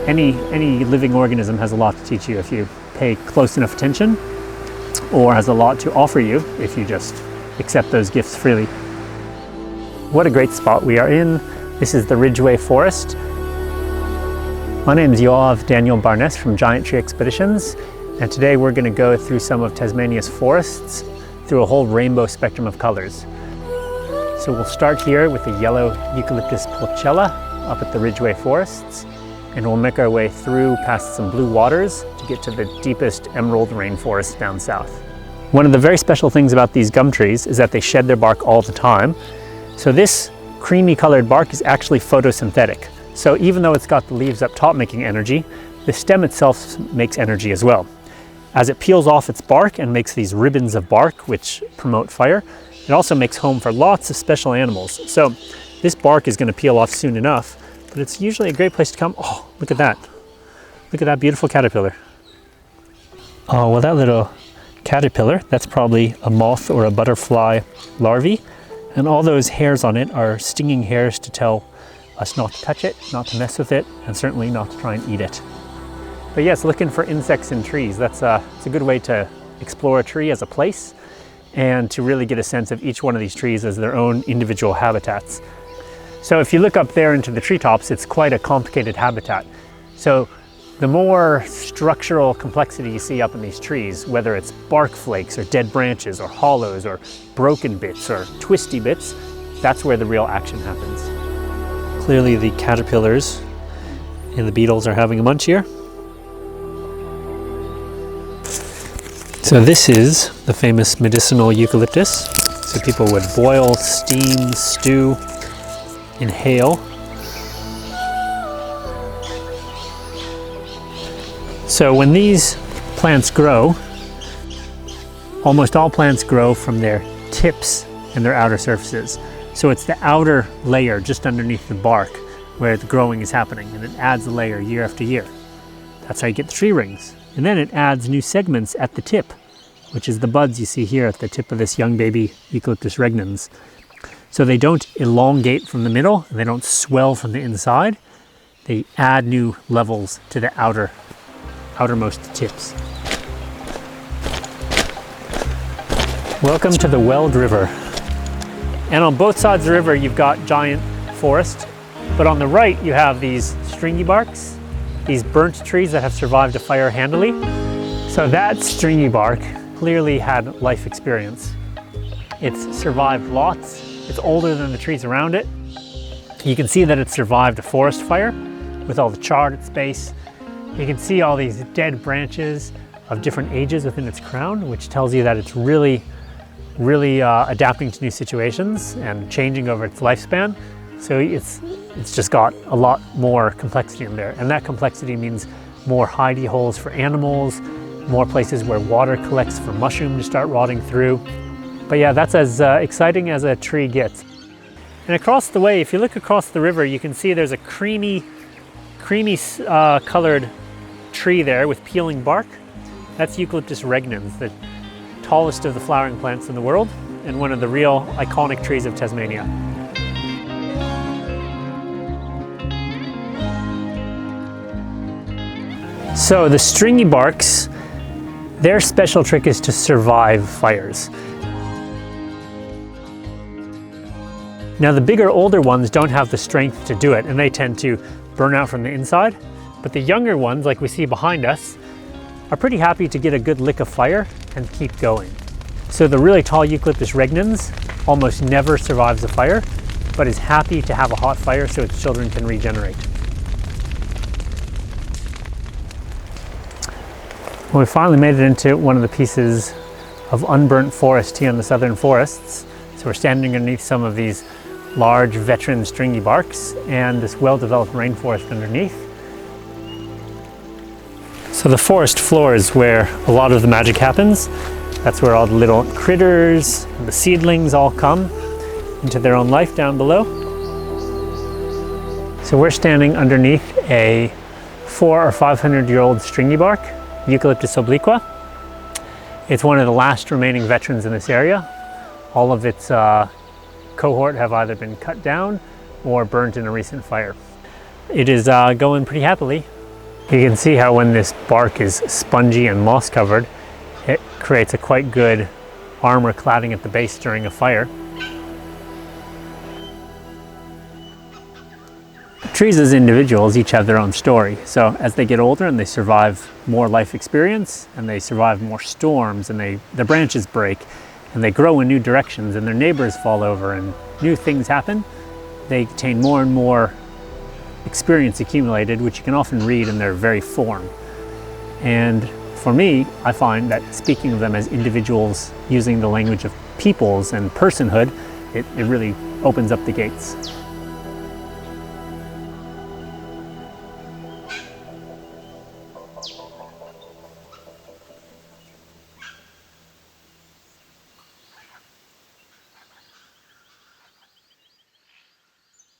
any living organism has a lot to teach you if you pay close enough attention, or has a lot to offer you if you just accept those gifts freely. What a great spot we are in. This is the Ridgeway Forest. My name is Yoav Daniel Bar-ness from Giant Tree Expeditions, and today we're going to go through some of Tasmania's forests through a whole rainbow spectrum of colors. So we'll start here with the yellow Eucalyptus pulchella up at the Ridgeway Forests, and we'll make our way through past some blue waters to get to the deepest emerald rainforest down south. One of the very special things about these gum trees is that they shed their bark all the time. So this creamy colored bark is actually photosynthetic. So even though it's got the leaves up top making energy, the stem itself makes energy as well. As it peels off its bark and makes these ribbons of bark which promote fire, it also makes home for lots of special animals. So this bark is going to peel off soon enough, but it's usually a great place to come. Oh, look at that. Look at that beautiful caterpillar. Oh, well, that little caterpillar, that's probably a moth or a butterfly larvae. And all those hairs on it are stinging hairs to tell us not to touch it, not to mess with it, and certainly not to try and eat it. But yes, looking for insects in trees, it's a good way to explore a tree as a place and to really get a sense of each one of these trees as their own individual habitats. So if you look up there into the treetops, it's quite a complicated habitat. So the more structural complexity you see up in these trees, whether it's bark flakes or dead branches or hollows or broken bits or twisty bits, that's where the real action happens. Clearly the caterpillars and the beetles are having a munch here. So this is the famous medicinal eucalyptus. So people would boil, steam, stew, inhale. So when these plants grow, almost all plants grow from their tips and their outer surfaces. So it's the outer layer just underneath the bark where the growing is happening, and it adds a layer year after year. That's how you get the tree rings. And then it adds new segments at the tip, which is the buds you see here at the tip of this young baby Eucalyptus regnans. So they don't elongate from the middle, and they don't swell from the inside. They add new levels to the outermost tips. Welcome to the Weld River. And on both sides of the river you've got giant forest, but on the right you have these stringy barks, these burnt trees that have survived a fire handily. So that stringy bark clearly had life experience. It's survived lots. It's older than the trees around it. You can see that it survived a forest fire with all the char at its base. You can see all these dead branches of different ages within its crown, which tells you that it's really adapting to new situations and changing over its lifespan. So it's just got a lot more complexity in there. And that complexity means more hidey holes for animals, more places where water collects for mushroom to start rotting through. But yeah, that's as exciting as a tree gets. And across the way, if you look across the river, you can see there's a creamy colored tree there with peeling bark. That's Eucalyptus regnans, the tallest of the flowering plants in the world and one of the real iconic trees of Tasmania. So the stringy barks, their special trick is to survive fires. Now the bigger, older ones don't have the strength to do it, and they tend to burn out from the inside. But the younger ones, like we see behind us, are pretty happy to get a good lick of fire and keep going. So the really tall Eucalyptus regnans almost never survives a fire, but is happy to have a hot fire so its children can regenerate. Well, we finally made it into one of the pieces of unburnt forest here in the southern forests. So we're standing underneath some of these large veteran stringy barks and this well-developed rainforest underneath. So the forest floor is where a lot of the magic happens. That's where all the little critters and the seedlings all come into their own life down below. So we're standing underneath a 400 or 500-year-old stringy bark, Eucalyptus obliqua. It's one of the last remaining veterans in this area. All of its cohort have either been cut down or burnt in a recent fire. It is going pretty happily You can see how when this bark is spongy and moss covered, it creates a quite good armor cladding at the base during a fire. Trees as individuals each have their own story. So as they get older and they survive more life experience and they survive more storms and their branches break and they grow in new directions and their neighbors fall over and new things happen, they attain more and more experience accumulated, which you can often read in their very form. And for me, I find that speaking of them as individuals using the language of peoples and personhood, it really opens up the gates.